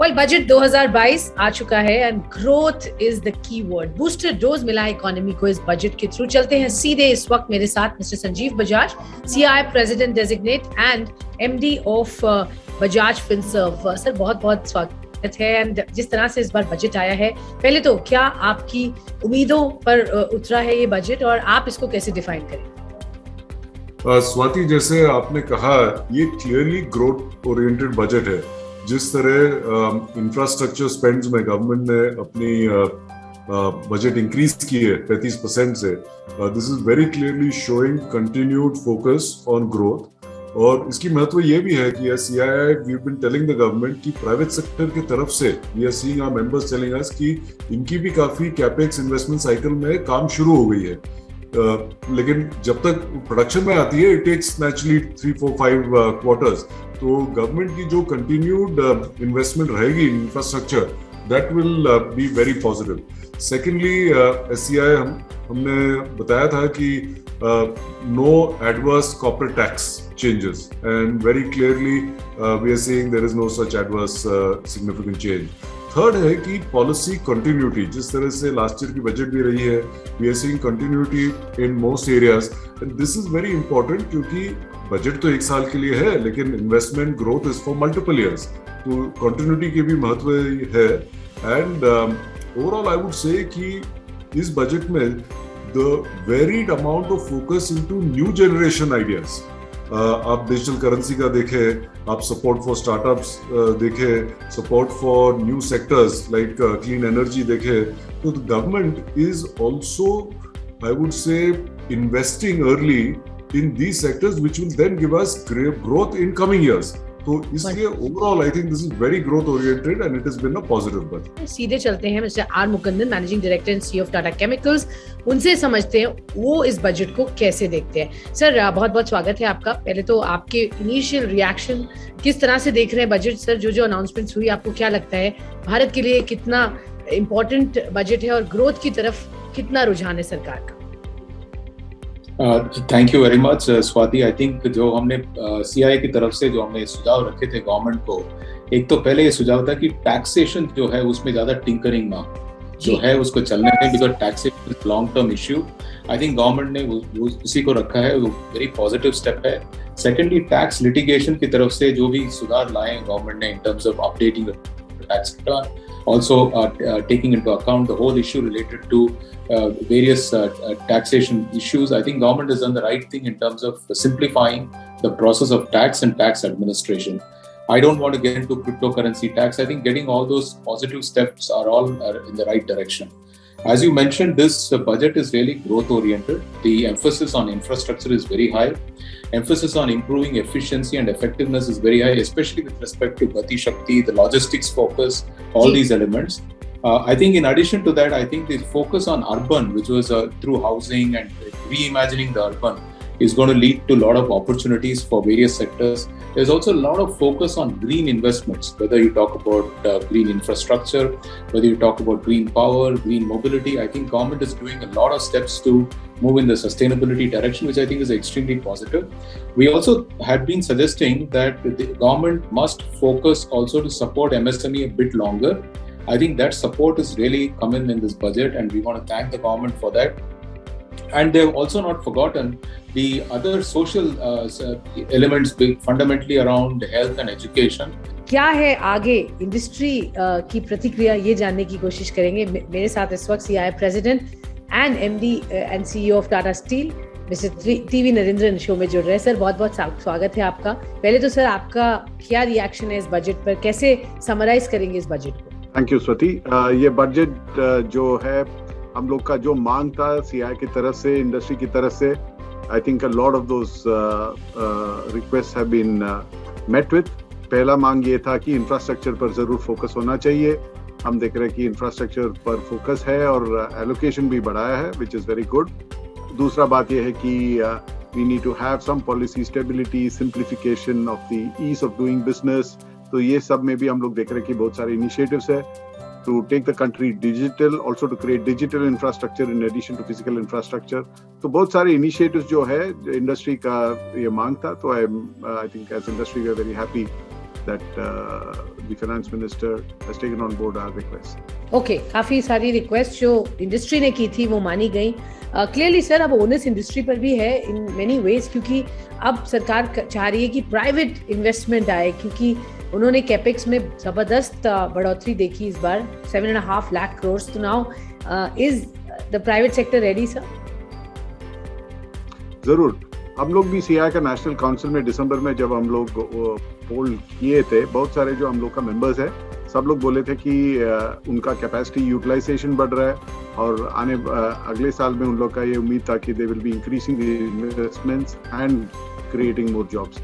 Well budget 2022 आ चुका है and growth is the key word. Booster dose मिला है इकोनॉमी को इस बजट के थ्रू। चलते हैं सीधे इस वक्त मेरे साथ mister Sanjeev Bajaj, CI president designate and MD of Bajaj Finserv. Sir बहुत बहुत स्वागत है। एंड जिस तरह से इस बार बजट आया है, पहले तो क्या आपकी उम्मीदों पर उतरा है ये बजट और आप इसको कैसे डिफाइन करें? स्वाति, जैसे आपने कहा, ये क्लियरली ग्रोथ ओरिएंटेड बजट है। जिस तरह इंफ्रास्ट्रक्चर स्पेंड्स में गवर्नमेंट ने अपनी बजट इंक्रीज की है 35% से, this is very clearly showing continued focus on growth. और इसकी महत्व ये भी है कि CII we have been telling the government कि प्राइवेट सेक्टर की तरफ से we are seeing our members telling us कि इनकी भी काफी कैपेक्स इन्वेस्टमेंट साइकिल में काम शुरू हो गई है। लेकिन जब तक प्रोडक्शन में आती है, इट टेक्स नेचुरली 3, 4, 5 क्वार्टर्स। तो गवर्नमेंट की जो कंटिन्यूड इन्वेस्टमेट रहेगी in infrastructure, that will be very positive. Secondly, SCI हमने बताया था कि no adverse corporate tax changes, and very clearly we are seeing there is no such adverse significant change. Third है कि policy continuity, जिस तरह से लास्ट ईयर की बजट भी रही है, we are seeing continuity in most areas and this is very important, क्योंकि बजट तो एक साल के लिए है लेकिन investment growth is for multiple years, तो कंटिन्यूटी के भी महत्व है। एंड ओवरऑल आई वुड से कि इस बजट में the varied amount of focus into new generation ideas, आप डिजिटल करेंसी का देखें, आप सपोर्ट फॉर स्टार्टअप्स देखें, support for new sectors like clean energy देखें, तो the government is also, I would say, investing early in these sectors which will then give us growth in coming years. तो इसलिए overall I think this is very growth oriented and it has been a positive budget. सीधे चलते हैं Mister R Mukundan, managing director and CEO of Tata Chemicals, उनसे समझते हैं वो इस बजट को कैसे देखते हैं। सर बहुत बहुत स्वागत है आपका। पहले तो आपके इनिशियल रिएक्शन, किस तरह से देख रहे हैं बजट? सर जो अनाउंसमेंट्स हुई, आपको क्या लगता है भारत के लिए कितना इम्पोर्टेंट बजट है और ग्रोथ की तरफ कितना रुझान है सरकार का? Thank you very much Swati. I think जो हमने सीआईआई की तरफ से जो हमने सुझाव रखे थे गवर्नमेंट को, एक तो पहले ये सुझाव था कि टैक्सेशन जो है उसमें ज्यादा टिंकरिंग ना जो है उसको चलने में, because taxation is long term issue. I think government ने उसी को रखा है, वो वेरी पॉजिटिव स्टेप है। सेकेंडली, टैक्स लिटिगेशन की तरफ से जो भी सुधार लाए गवर्नमेंट ने in terms of updating the tax return, also taking into account the whole issue related to various taxation issues. I think government has done the right thing in terms of simplifying the process of tax and tax administration. I don't want to get into cryptocurrency tax. I think getting all those positive steps are all in the right direction. As you mentioned, this budget is really growth oriented. The emphasis on infrastructure is very high. Emphasis on improving efficiency and effectiveness is very high, especially with respect to Gati Shakti, the logistics focus, all these elements. I think in addition to that, I think the focus on urban, which was through housing and reimagining the urban, is going to lead to a lot of opportunities for various sectors. There's also a lot of focus on green investments, whether you talk about green infrastructure, whether you talk about green power, green mobility. I think government is doing a lot of steps to move in the sustainability direction, which I think is extremely positive. We also had been suggesting that the government must focus also to support MSME a bit longer. I think that support is really come in this budget, and we want to thank the government for that. And they've also not forgotten the other social elements, fundamentally around health and education. क्या है आगे industry की प्रतिक्रिया, ये जानने की कोशिश करेंगे। मेरे साथ इस वक्त CII president and MD and CEO of Tata steel mister TV Narendran show में जुड़ रहे हैं। सर बहुत बहुत स्वागत है आपका। पहले तो सर आपका क्या रिएक्शन है इस बजट पर, कैसे समराइज करेंगे इस बजट को? Thank you Swati. ये बजट जो है, हम लोग का जो मांग था सीआई की तरफ से, इंडस्ट्री की तरफ से, I think a lot of those request have been met with. पहला मांग ये था कि इंफ्रास्ट्रक्चर पर जरूर फोकस होना चाहिए। हम देख रहे हैं कि इंफ्रास्ट्रक्चर पर फोकस है और एलोकेशन भी बढ़ाया है, विच इज वेरी गुड। दूसरा बात यह है कि we need to have some policy stability, simplification of the ease of doing business. तो ये सब में भी हम लोग देख रहे हैं कि बहुत सारे इनिशिएटिव्स है to take the country digital, also to create digital infrastructure in addition to physical infrastructure. तो बहुत सारे initiatives जो है इंडस्ट्री का ये मांग था, तो I think as industry we are very happy that the finance minister has taken on board our request. Okay, काफी सारी रिक्वेस्ट जो इंडस्ट्री ने की थी वो मानी गई। क्लियरली सर, अब ओनस इंडस्ट्री पर भी है इन मेनी वेज, क्योंकि अब सरकार चाह रही है कि प्राइवेट इन्वेस्टमेंट आए, क्योंकि उन्होंने कैपेक्स में जबरदस्त बढ़ोतरी देखी इस बार, 7.5 लाख करोड़। तो now is the private sector ready sir? जरूर। हम लोग भी सीआई का नेशनल काउंसिल में दिसंबर में जब हम लोग पोल किए थे, बहुत सारे जो हम लोग का मेंबर्स है सब लोग बोले थे कि उनका कैपेसिटी यूटिलाइजेशन बढ़ रहा है और अगले साल में उन लोग का ये उम्मीद था कि they will be increasing the investments and creating more jobs.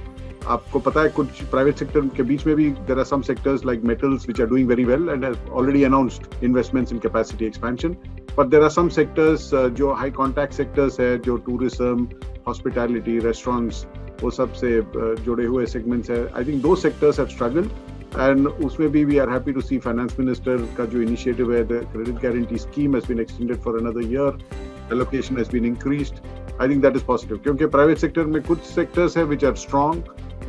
आपको पता है कुछ प्राइवेट सेक्टर के बीच में भी there are some sectors like metals which are doing very well and have already announced investments in capacity expansion, but there are some sectors जो high contact sectors है, जो टूरिज्म, हॉस्पिटैलिटी, रेस्टोरेंट्स, वो सब से जुड़े हुए सेगमेंट्स है। I think दो सेक्टर्स हैव स्ट्रगल्ड एंड उसमें भी we are happy to see finance minister का जो इनिशिएटिव है, the credit guarantee scheme has been extended for another year, allocation has been increased. I think that is positive, क्योंकि private sector में कुछ sectors है which are strong,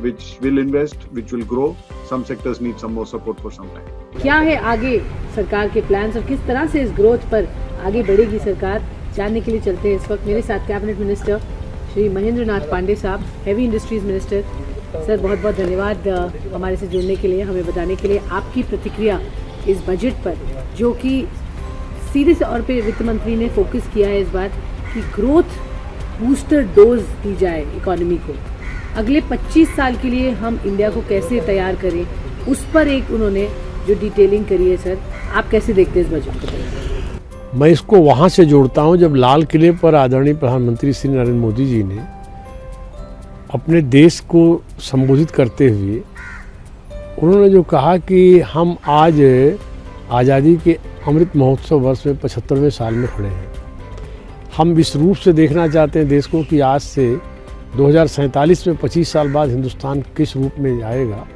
which will invest, which will grow. Some sectors need some more support for some time. क्या है आगे सरकार के plans और किस तरह से इस ग्रोथ पर आगे बढ़ेगी सरकार, जानने के लिए चलते हैं इस वक्त मेरे साथ कैबिनेट मिनिस्टर श्री महेंद्र नाथ पांडे साहब, हैवी इंडस्ट्रीज मिनिस्टर। सर, बहुत बहुत धन्यवाद हमारे से जुड़ने के लिए, हमें बताने के लिए आपकी प्रतिक्रिया इस बजट पर, जो कि सीधे तौर पे वित्त मंत्री ने फोकस किया है इस बार कि ग्रोथ बूस्टर डोज दी जाए इकोनॉमी को। अगले 25 साल के लिए हम इंडिया को कैसे तैयार करें, उस पर एक उन्होंने जो डिटेलिंग करी है। सर, आप कैसे देखते हैं इस बजट को? मैं इसको वहाँ से जोड़ता हूँ जब लाल किले पर आदरणीय प्रधानमंत्री श्री नरेंद्र मोदी जी ने अपने देश को संबोधित करते हुए उन्होंने जो कहा कि हम आज आज़ादी के अमृत महोत्सव वर्ष में 75वें साल में खड़े हैं। हम इस रूप से देखना चाहते हैं देश को कि आज से 2047 में 25 साल बाद हिंदुस्तान किस रूप में आएगा।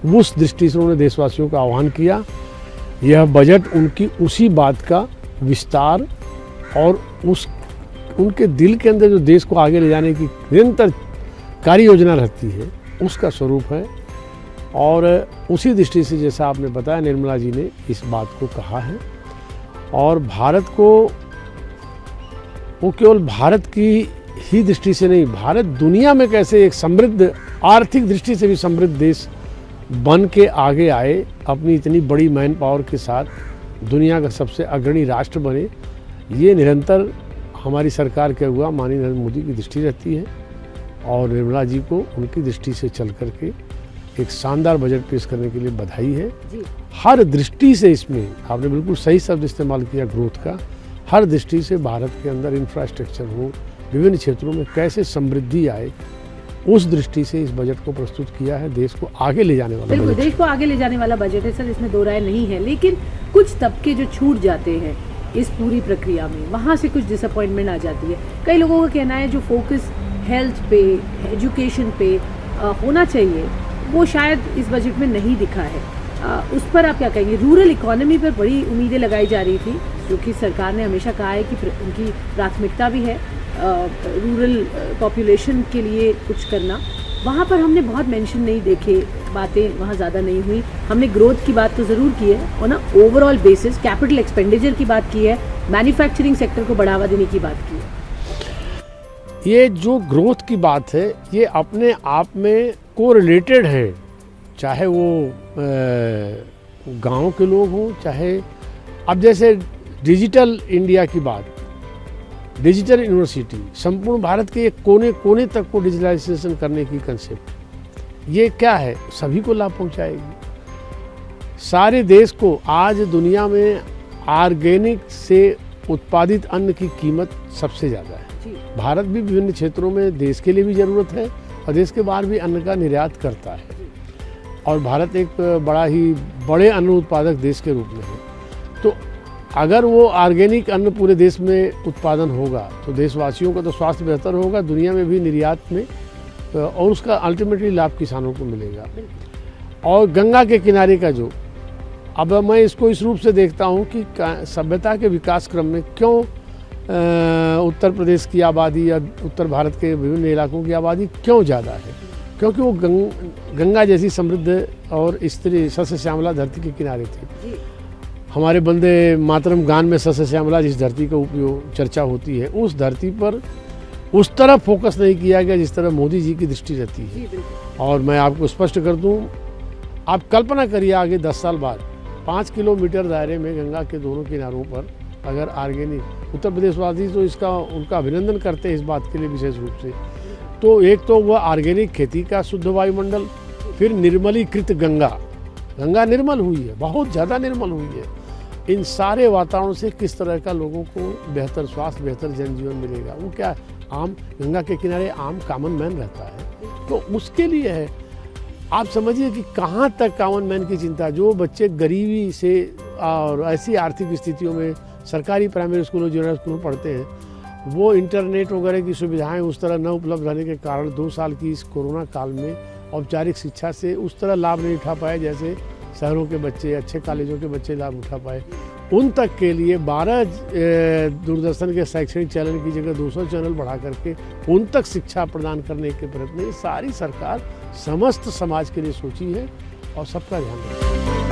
उस दृष्टि से उन्होंने देशवासियों का आह्वान किया। यह बजट उनकी उसी बात का विस्तार और उनके दिल के अंदर जो देश को आगे ले जाने की निरंतर कार्य योजना रहती है, उसका स्वरूप है। और उसी दृष्टि से जैसा आपने बताया, निर्मला जी ने इस बात को कहा है और भारत को वो केवल भारत की ही दृष्टि से नहीं, भारत दुनिया में कैसे एक समृद्ध, आर्थिक दृष्टि से भी समृद्ध देश बन के आगे आए, अपनी इतनी बड़ी मैन पावर के साथ दुनिया का सबसे अग्रणी राष्ट्र बने, ये निरंतर हमारी सरकार के हुआ माननीय नरेंद्र मोदी की दृष्टि रहती है। और निर्मला जी को उनकी दृष्टि से चल करके एक शानदार बजट पेश करने के लिए बधाई है। हर दृष्टि से इसमें आपने बिल्कुल सही शब्द इस्तेमाल किया, ग्रोथ का। हर दृष्टि से भारत के अंदर इंफ्रास्ट्रक्चर हो, विभिन्न क्षेत्रों में कैसे समृद्धि आए, उस दृष्टि से इस बजट को प्रस्तुत किया है। देश को आगे ले जाने वाला बिल्कुल देश को आगे ले जाने वाला बजट है सर, इसमें दो राय नहीं है। लेकिन कुछ तबके जो छूट जाते हैं इस पूरी प्रक्रिया में, वहाँ से कुछ डिसअपॉइंटमेंट आ जाती है। कई लोगों का कहना है जो फोकस हेल्थ पे, एजुकेशन पे होना चाहिए, वो शायद इस बजट में नहीं दिखा है। उस पर आप क्या कहेंगे? रूरल इकोनॉमी पर बड़ी उम्मीदें लगाई जा रही थी, जो कि सरकार ने हमेशा कहा है कि उनकी प्राथमिकता भी है रूरल पॉपुलेशन के लिए कुछ करना। वहाँ पर हमने बहुत मेंशन नहीं देखे, बातें वहाँ ज़्यादा नहीं हुई। हमने ग्रोथ की बात तो ज़रूर की है और ना ओवरऑल बेसिस कैपिटल एक्सपेंडिचर की बात की है, मैन्युफैक्चरिंग सेक्टर को बढ़ावा देने की बात की है। ये जो ग्रोथ की बात है, ये अपने आप में कोरिलेटेड है, चाहे वो गांव के लोग हों, चाहे अब जैसे डिजिटल इंडिया की बात, डिजिटल यूनिवर्सिटी, संपूर्ण भारत के एक कोने कोने तक को डिजिटलाइजेशन करने की कंसेप्ट, ये क्या है, सभी को लाभ पहुंचाएगी। सारे देश को आज दुनिया में ऑर्गेनिक से उत्पादित अन्न की कीमत सबसे ज़्यादा है। भारत भी विभिन्न क्षेत्रों में देश के लिए भी ज़रूरत है और देश के बाहर भी अन्न का निर्यात करता है और भारत एक बड़े अन्न उत्पादक देश के रूप में है। तो अगर वो ऑर्गेनिक अन्न पूरे देश में उत्पादन होगा तो देशवासियों का तो स्वास्थ्य बेहतर होगा, दुनिया में भी निर्यात में, और उसका अल्टीमेटली लाभ किसानों को मिलेगा। और गंगा के किनारे का जो, अब मैं इसको इस रूप से देखता हूँ कि सभ्यता के विकास क्रम में क्यों उत्तर प्रदेश की आबादी या उत्तर भारत के विभिन्न इलाकों की आबादी क्यों ज़्यादा है, क्योंकि वो गंगा जैसी समृद्ध और स्त्री सस्य श्यामला धरती के किनारे थी। हमारे वंदे मातरम गान में सस्य श्यामला जिस धरती का उपयोग चर्चा होती है, उस धरती पर उस तरह फोकस नहीं किया गया जिस तरह मोदी जी की दृष्टि रहती है। और मैं आपको स्पष्ट कर दूं, आप कल्पना करिए आगे 10 साल बाद 5 किलोमीटर दायरे में गंगा के दोनों किनारों पर अगर ऑर्गेनिक, उत्तर प्रदेशवासी तो इसका उनका अभिनंदन करते हैं इस बात के लिए विशेष रूप से। तो एक तो वह ऑर्गेनिक खेती का शुद्ध वायुमंडल, फिर निर्मलीकृत गंगा, गंगा निर्मल हुई है, बहुत ज़्यादा निर्मल हुई है। इन सारे वातावरण से किस तरह का लोगों को बेहतर स्वास्थ्य, बेहतर जनजीवन मिलेगा। वो क्या, आम गंगा के किनारे आम कॉमन मैन रहता है, तो उसके लिए है। आप समझिए कि कहाँ तक कॉमन मैन की चिंता। जो बच्चे गरीबी से और ऐसी आर्थिक स्थितियों में सरकारी प्राइमरी स्कूलों, जूनियर स्कूलों पढ़ते हैं, वो इंटरनेट वगैरह की सुविधाएं उस तरह न उपलब्ध रहने के कारण 2 साल की इस कोरोना काल में औपचारिक शिक्षा से उस तरह लाभ नहीं उठा पाए जैसे शहरों के बच्चे, अच्छे कॉलेजों के बच्चे लाभ उठा पाए। उन तक के लिए 12 दूरदर्शन के शैक्षणिक चैनल की जगह 200 चैनल बढ़ा करके उन तक शिक्षा प्रदान करने के प्रयत्न ये सारी सरकार समस्त समाज के लिए सोची है और सबका ध्यान रखती है।